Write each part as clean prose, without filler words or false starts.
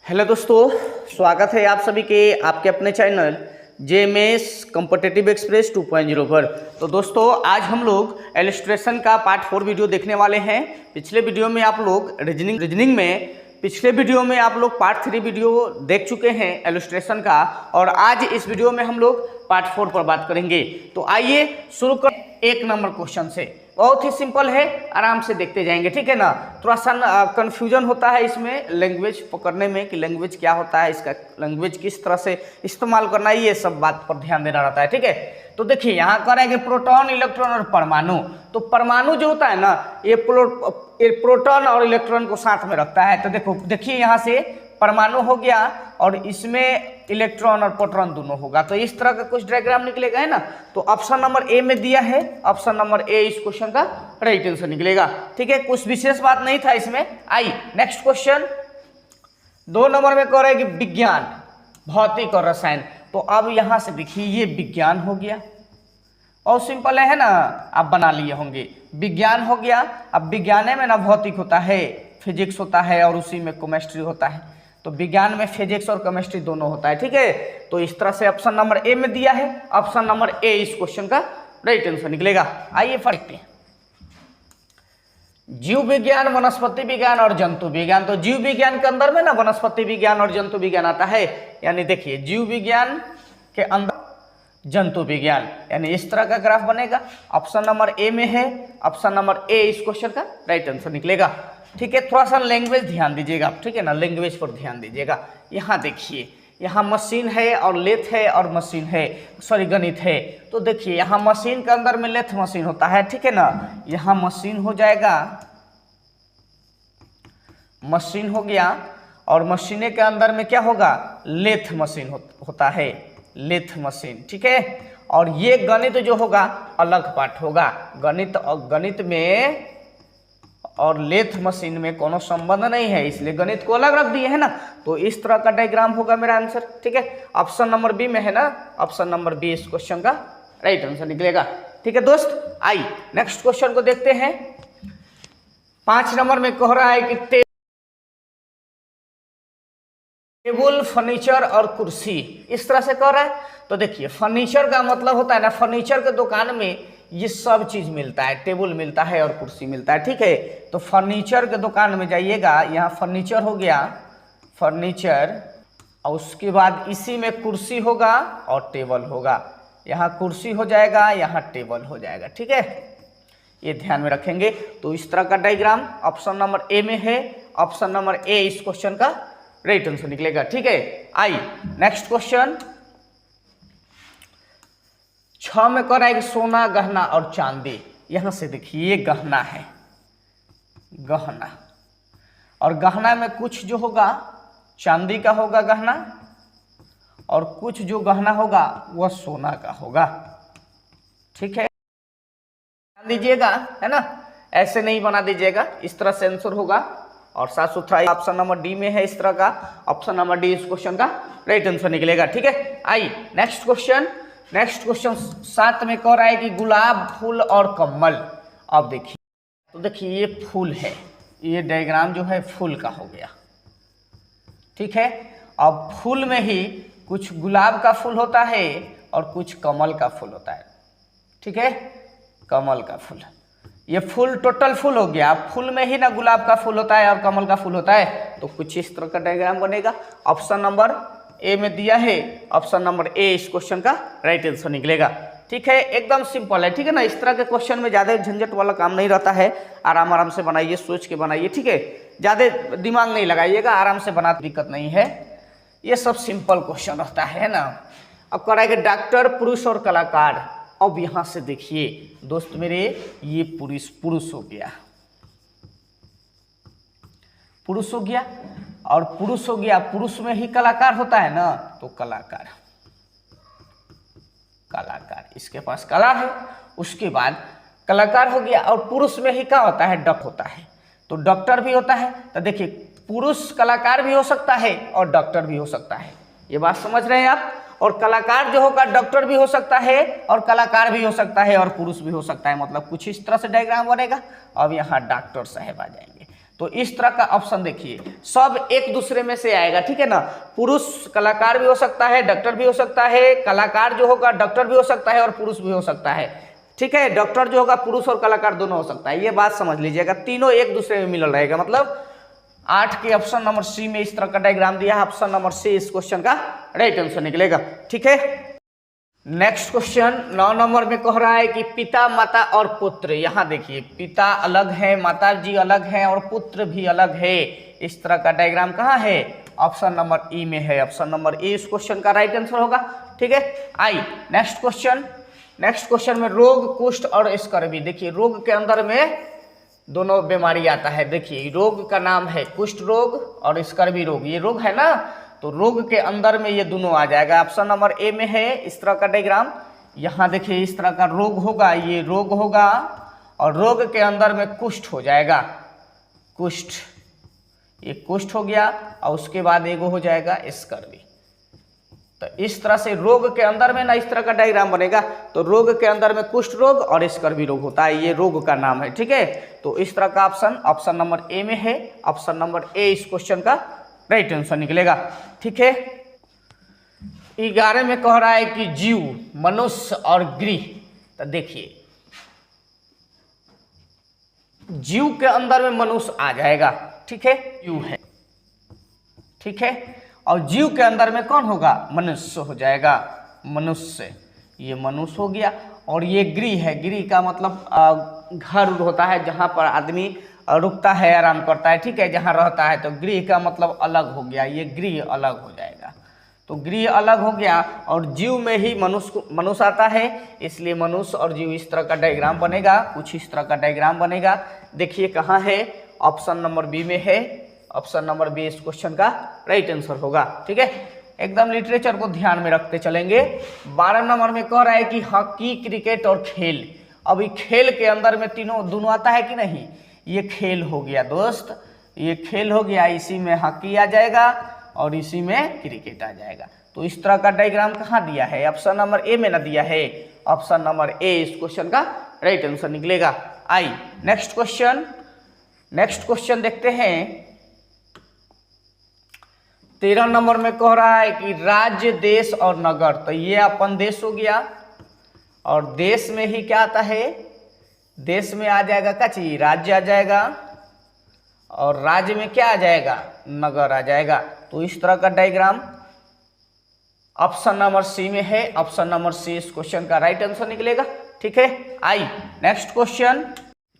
Hello दोस्तों, स्वागत है आप सभी के आपके अपने चैनल जेएमएस कॉम्पिटिटिव एक्सप्रेस 2.0 पर। तो दोस्तों, आज हम लोग इलस्ट्रेशन का पार्ट 4 वीडियो देखने वाले हैं। पिछले वीडियो में आप लोग रीजनिंग में पिछले वीडियो में आप लोग पार्ट 3 वीडियो देख चुके हैं इलस्ट्रेशन का, और आज इस वीडियो में हम लोग पार्ट 4 पर बात करेंगे। तो आइए शुरू कर 1 नंबर क्वेश्चन से। बहुत ही सिंपल है, आराम से देखते जाएंगे, ठीक है ना। थोड़ा सा कंफ्यूजन होता है इसमें लैंग्वेज पकड़ने में कि लैंग्वेज क्या होता है, इसका लैंग्वेज किस तरह से इस्तेमाल करना है, ये सब बात पर ध्यान देना रहता है, ठीक है। तो देखिए यहाँ करेंगे प्रोटॉन, इलेक्ट्रॉन और परमाणु। तो परमाणु जो होता है ना, ये प्रोटॉन और इलेक्ट्रॉन को साथ में रखता है। तो देखिए यहाँ से परमाणु हो गया और इसमें इलेक्ट्रॉन और प्रोटॉन दोनों होगा। तो इस तरह का कुछ डायग्राम निकलेगा, है ना। तो ऑप्शन नंबर ए में दिया है, ऑप्शन नंबर ए इस क्वेश्चन का राइट आंसर निकलेगा, ठीक है। कुछ विशेष बात नहीं था इसमें। आई नेक्स्ट क्वेश्चन 2 नंबर में कह रहा है कि विज्ञान, भौतिक और रसायन। तो अब यहां से देखिए ये विज्ञान हो गया, और सिंपल है ना, आप बना लिए होंगे। विज्ञान हो गया, अब विज्ञान में ना भौतिक होता है, फिजिक्स होता है और उसी में केमिस्ट्री होता है। तो विज्ञान में फिजिक्स और केमिस्ट्री दोनों होता है, ठीक है। तो इस तरह से ऑप्शन नंबर ए में दिया है, ऑप्शन नंबर ए इस क्वेश्चन का राइट आंसर निकलेगा। आइए देखते हैं जीव विज्ञान, वनस्पति विज्ञान और जंतु विज्ञान। तो जीव विज्ञान के अंदर में ना वनस्पति विज्ञान और जंतु विज्ञान आता है, यानी देखिए जीव विज्ञान के अंदर जंतु विज्ञान, यानी इस तरह का ग्राफ बनेगा। ऑप्शन नंबर ए में है, ऑप्शन नंबर ए इस क्वेश्चन का राइट आंसर निकलेगा, ठीक है। थोड़ा सा लैंग्वेज ध्यान दीजिएगा, ठीक है ना, लैंग्वेज पर ध्यान दीजिएगा। यहाँ देखिए, यहाँ मशीन है और लेथ है और मशीन है, सॉरी गणित है। तो देखिए यहाँ मशीन के अंदर में लेथ मशीन होता है, ठीक है ना। यहाँ मशीन हो जाएगा, मशीन हो गया, और मशीने के अंदर में क्या होगा, लेथ मशीन होता है, लेथ मशीन, ठीक है। और ये गणित जो होगा अलग पार्ट होगा। गणित में और लेथ मशीन में कोनो संबंध नहीं है, इसलिए गणित को अलग रख दिए है ना। तो इस तरह का डायग्राम होगा मेरा आंसर, ठीक है। ऑप्शन नंबर बी में है ना, ऑप्शन नंबर बी इस क्वेश्चन का राइट आंसर निकलेगा, ठीक है दोस्त। आई नेक्स्ट क्वेश्चन को देखते हैं। 5 नंबर में कह रहा है कि टेबल, फर्नीचर और कुर्सी, इस तरह से कह रहा है। तो देखिए फर्नीचर का मतलब होता है ना, फर्नीचर के दुकान में ये सब चीज मिलता है, टेबल मिलता है और कुर्सी मिलता है, ठीक है। तो फर्नीचर के दुकान में जाइएगा, यहाँ फर्नीचर हो गया, फर्नीचर, और उसके बाद इसी में कुर्सी होगा और टेबल होगा। यहाँ कुर्सी हो जाएगा, यहाँ टेबल हो जाएगा, ठीक है। ये ध्यान में रखेंगे। तो इस तरह का डायग्राम ऑप्शन नंबर ए में है, ऑप्शन नंबर ए इस क्वेश्चन का राइट आंसर निकलेगा, ठीक है। आई नेक्स्ट क्वेश्चन 6 में कर रहा है कि सोना, गहना और चांदी। यहां से देखिए ये गहना है, गहना, और गहना में कुछ जो होगा चांदी का होगा गहना, और कुछ जो गहना होगा वह सोना का होगा, ठीक है। ध्यान दीजिएगा, है ना, ऐसे नहीं बना दीजिएगा, इस तरह से आंसर होगा। और साफ सुथरा ऑप्शन नंबर डी में है, इस तरह का ऑप्शन नंबर डी इस क्वेश्चन का राइट आंसर निकलेगा, ठीक है। आई नेक्स्ट क्वेश्चन 7 में कह रहा है कि गुलाब, फूल और कमल। अब देखिए, तो देखिए ये फूल है, ये डायग्राम जो है फूल का हो गया, ठीक है। अब फूल में ही कुछ गुलाब का फूल होता है और कुछ कमल का फूल होता है, ठीक है, कमल का फूल। ये फूल टोटल फूल हो गया। फूल में ही ना गुलाब का फूल होता है और कमल का फूल होता है। तो कुछ इस तरह का डायग्राम बनेगा। ऑप्शन नंबर ए में दिया है, ऑप्शन नंबर ए इस क्वेश्चन का राइट आंसर निकलेगा, ठीक है। एकदम सिंपल है, ठीक है ना। इस तरह के क्वेश्चन में ज्यादा झंझट वाला काम नहीं रहता है। आराम आराम से बनाइए, सोच के बनाइए, ठीक है। ज्यादा दिमाग नहीं लगाइएगा, आराम से बना, दिक्कत नहीं है। ये सब सिंपल क्वेश्चन रहता है ना। अब कराएंगे डॉक्टर, पुरुष और कलाकार। अब यहां से देखिए दोस्त मेरे, ये पुरुष हो गया, पुरुष हो गया, और पुरुष हो गया, पुरुष में ही कलाकार होता है ना, तो कलाकार, कलाकार, इसके पास कला है। उसके बाद कलाकार हो गया, और पुरुष में ही क्या होता है, डॉक्टर होता है। तो डॉक्टर भी होता है। तो देखिए पुरुष कलाकार भी हो सकता है और डॉक्टर भी हो सकता है, ये बात समझ रहे हैं आप। और कलाकार जो होगा डॉक्टर भी हो सकता है और कलाकार भी हो सकता है और पुरुष भी हो सकता है, मतलब कुछ इस तरह से डायग्राम बनेगा। अब यहाँ डॉक्टर साहब आ जाएंगे। तो इस तरह का ऑप्शन देखिए, सब एक दूसरे में से आएगा, ठीक है ना। पुरुष कलाकार भी हो सकता है, डॉक्टर भी हो सकता है, कलाकार जो होगा डॉक्टर भी हो सकता है और पुरुष भी हो सकता है, ठीक है। डॉक्टर जो होगा पुरुष और कलाकार दोनों हो सकता है, ये बात समझ लीजिएगा। तीनों एक दूसरे में मिलल रहेगा, मतलब 8 के ऑप्शन नंबर सी में इस तरह का डायग्राम दिया है। ऑप्शन नंबर सी इस क्वेश्चन का राइट आंसर निकलेगा, ठीक है। नेक्स्ट क्वेश्चन 9 नंबर में कह रहा है कि पिता, माता और पुत्र। यहाँ देखिए, पिता अलग है, माता जी अलग हैं और पुत्र भी अलग है। इस तरह का डायग्राम कहाँ है? ऑप्शन नंबर ई में है। ऑप्शन नंबर ई इस क्वेश्चन का राइट आंसर होगा, ठीक है। आई नेक्स्ट क्वेश्चन। नेक्स्ट क्वेश्चन में रोग, कुष्ठ और स्कर्वी। देखिए, रोग के अंदर में दोनों बीमारी आता है। देखिए, रोग का नाम है कुष्ठ रोग और स्कर्वी रोग। ये रोग है ना, तो रोग के अंदर में ये दोनों आ जाएगा। ऑप्शन नंबर ए में है इस तरह का डायग्राम। यहाँ देखिए, इस तरह का रोग होगा, ये रोग होगा और रोग के अंदर में कुष्ठ हो जाएगा। कुष्ठ, ये कुष्ठ हो गया और उसके बाद एगो हो जाएगा स्कर्वी। तो इस तरह से रोग के अंदर में ना इस तरह का डायग्राम बनेगा। तो रोग के अंदर में कुष्ठ रोग और स्कर्वी रोग होता है, ये रोग का नाम है, ठीक है। तो इस तरह का ऑप्शन नंबर ए में है। ऑप्शन नंबर ए इस क्वेश्चन का राइट आंसर निकलेगा, ठीक है। 11 में कह रहा है कि जीव, मनुष्य और गृह। तो देखिए, जीव के अंदर में मनुष्य आ जाएगा, ठीक है, जीव है, ठीक है। और जीव के अंदर में कौन होगा? मनुष्य हो जाएगा, मनुष्य। ये मनुष्य हो गया। और ये गृह है, गृह का मतलब घर होता है जहाँ पर आदमी रुकता है, आराम करता है, ठीक है, जहाँ रहता है। तो गृह का मतलब अलग हो गया, ये गृह अलग हो जाएगा। तो गृह अलग हो गया और जीव में ही मनुष्य आता है, इसलिए मनुष्य और जीव इस तरह का डायग्राम बनेगा, कुछ इस तरह का डायग्राम बनेगा। देखिए कहाँ है? ऑप्शन नंबर बी में है। ऑप्शन नंबर बी इस क्वेश्चन का राइट आंसर होगा, ठीक है। एकदम लिटरेचर को ध्यान में रखते चलेंगे। 12 नंबर में कह रहा है कि हॉकी, क्रिकेट और खेल। अभी खेल के अंदर में दोनों आता है कि नहीं? ये खेल हो गया दोस्त, ये खेल हो गया। इसी में हॉकी आ जाएगा और इसी में क्रिकेट आ जाएगा। तो इस तरह का डायग्राम कहाँ दिया है? ऑप्शन नंबर ए में ना दिया है। ऑप्शन नंबर ए इस क्वेश्चन का राइट आंसर निकलेगा। आई नेक्स्ट क्वेश्चन। नेक्स्ट क्वेश्चन देखते हैं। 13 नंबर में कह रहा है कि राज्य, देश और नगर। तो ये अपन देश हो गया और देश में ही क्या आता है? देश में आ जाएगा क्या चीज? राज्य आ जाएगा और राज्य में क्या आ जाएगा? नगर आ जाएगा। तो इस तरह का डायग्राम ऑप्शन नंबर सी में है। ऑप्शन नंबर सी इस क्वेश्चन का राइट आंसर निकलेगा, ठीक है। आई नेक्स्ट क्वेश्चन।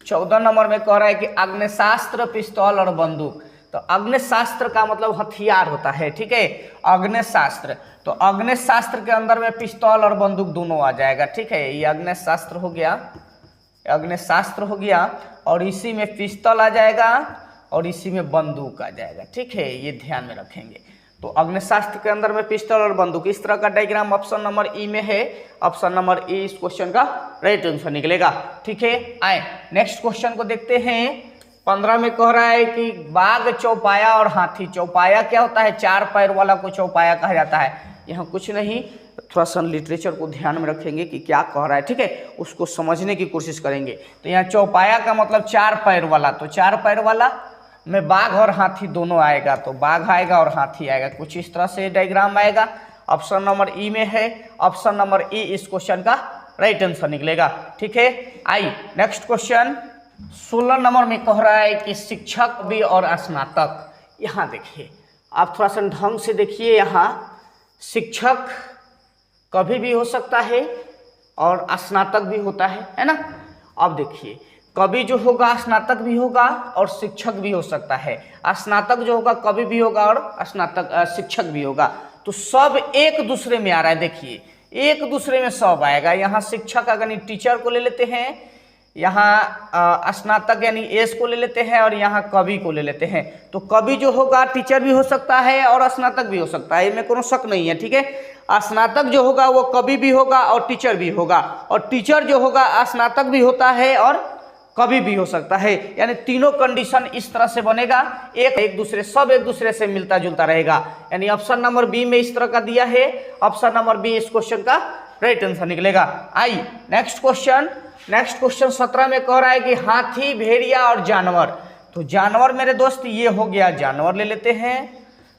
14 नंबर में कह रहा है कि अग्निशास्त्र, पिस्तौल और बंदूक। तो अग्निशास्त्र का मतलब हथियार होता है, ठीक है, अग्निशास्त्र। तो अग्निशास्त्र के अंदर में पिस्तौल और बंदूक दोनों आ जाएगा, ठीक है। ये अग्निशास्त्र हो गया, अग्निशास्त्र हो गया और इसी में पिस्तौल आ जाएगा और इसी में बंदूक आ जाएगा, ठीक है। ये ध्यान में रखेंगे। तो अग्निशास्त्र के अंदर में पिस्तौल और बंदूक, इस तरह का डायग्राम ऑप्शन नंबर ई में है। ऑप्शन नंबर ई इस क्वेश्चन का राइट आंसर निकलेगा, ठीक है। आए नेक्स्ट क्वेश्चन को देखते हैं। 15 में कह रहा है कि बाघ, चौपाया और हाथी। चौपाया क्या होता है? 4 पैर वाला को चौपाया कहा जाता है। यहाँ कुछ नहीं, थोड़ा सा लिटरेचर को ध्यान में रखेंगे कि क्या कह रहा है, ठीक है, उसको समझने की कोशिश करेंगे। तो यहाँ चौपाया का मतलब 4 पैर वाला। तो 4 पैर वाला में बाघ और हाथी दोनों आएगा। तो बाघ आएगा और हाथी आएगा, कुछ इस तरह से डायग्राम आएगा। ऑप्शन नंबर ई में है। ऑप्शन नंबर ई इस क्वेश्चन का राइट आंसर निकलेगा, ठीक है। आई नेक्स्ट क्वेश्चन। 16 नंबर में कह रहा है कि शिक्षक भी और स्नातक। यहाँ देखिए, आप थोड़ा सा ढंग से देखिए। यहाँ शिक्षक कभी भी हो सकता है और स्नातक भी होता है ना। अब देखिए, कवि जो होगा स्नातक भी होगा और शिक्षक भी हो सकता है। स्नातक जो होगा कवि भी होगा और स्नातक शिक्षक भी होगा। तो सब एक दूसरे में आ रहा है। देखिए, एक दूसरे में सब आएगा। यहाँ शिक्षक अगर टीचर को ले लेते हैं, यहाँ स्नातक यानी एस को ले लेते हैं और यहाँ कवि को ले लेते हैं। तो कवि जो होगा टीचर भी हो सकता है और स्नातक भी हो सकता है, इसमें कोनो शक नहीं है, ठीक है। स्नातक जो होगा वो कवि भी होगा और टीचर भी होगा, और टीचर जो होगा स्नातक भी होता है और कभी भी हो सकता है। यानी तीनों कंडीशन इस तरह से बनेगा, एक दूसरे सब एक दूसरे से मिलता जुलता रहेगा। यानी ऑप्शन नंबर बी में इस तरह का दिया है। ऑप्शन नंबर बी इस क्वेश्चन का राइट आंसर निकलेगा। आई नेक्स्ट क्वेश्चन। नेक्स्ट क्वेश्चन 17 में कह रहा है कि हाथी, भेड़िया और जानवर। तो जानवर मेरे दोस्त ये हो गया, जानवर ले लेते हैं।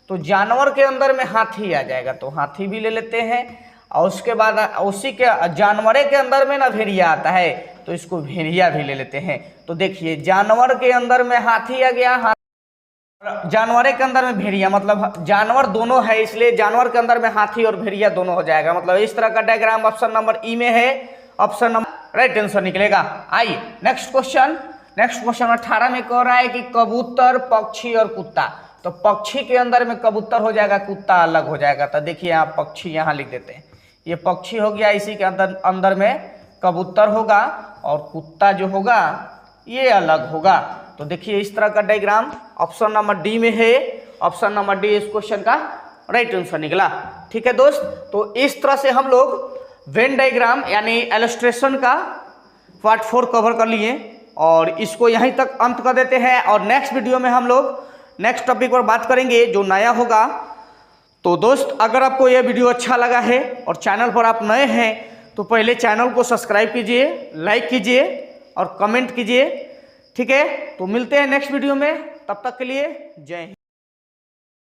तो जानवर के अंदर में हाथी आ जाएगा, तो हाथी भी ले लेते हैं। और उसके बाद उसी के जानवरे के अंदर में ना भेड़िया आता है, तो इसको भेड़िया भी ले लेते हैं। तो देखिए जानवर के अंदर में हाथी आ गया, जानवरे के अंदर में भेड़िया, मतलब जानवर दोनों है, इसलिए जानवर के अंदर में हाथी और भेड़िया दोनों हो जाएगा। मतलब इस तरह का डायग्राम ऑप्शन नंबर ई में है, ऑप्शन नंबर राइट आंसर निकलेगा। आइए नेक्स्ट क्वेश्चन 18 में कह रहा है कि कबूतर, पक्षी और कुत्ता। तो पक्षी के अंदर में कबूतर हो जाएगा, कुत्ता अलग हो जाएगा। तो देखिए यहाँ पक्षी यहाँ लिख देते हैं, ये पक्षी हो गया, इसी के अंदर में कबूतर होगा और कुत्ता जो होगा ये अलग होगा। तो देखिए इस तरह का डायग्राम ऑप्शन नंबर डी में है, ऑप्शन नंबर डी इस क्वेश्चन का राइट आंसर निकला। ठीक है दोस्त, तो इस तरह से हम लोग वेन डायग्राम यानी इलस्ट्रेशन का पार्ट 4 कवर कर लिए और इसको यहीं तक अंत कर देते हैं। और नेक्स्ट वीडियो में हम लोग नेक्स्ट टॉपिक पर बात करेंगे जो नया होगा। तो दोस्त अगर आपको यह वीडियो अच्छा लगा है और चैनल पर आप नए हैं तो पहले चैनल को सब्सक्राइब कीजिए, लाइक कीजिए और कमेंट कीजिए। ठीक है, तो मिलते हैं नेक्स्ट वीडियो में, तब तक के लिए जय हिंद।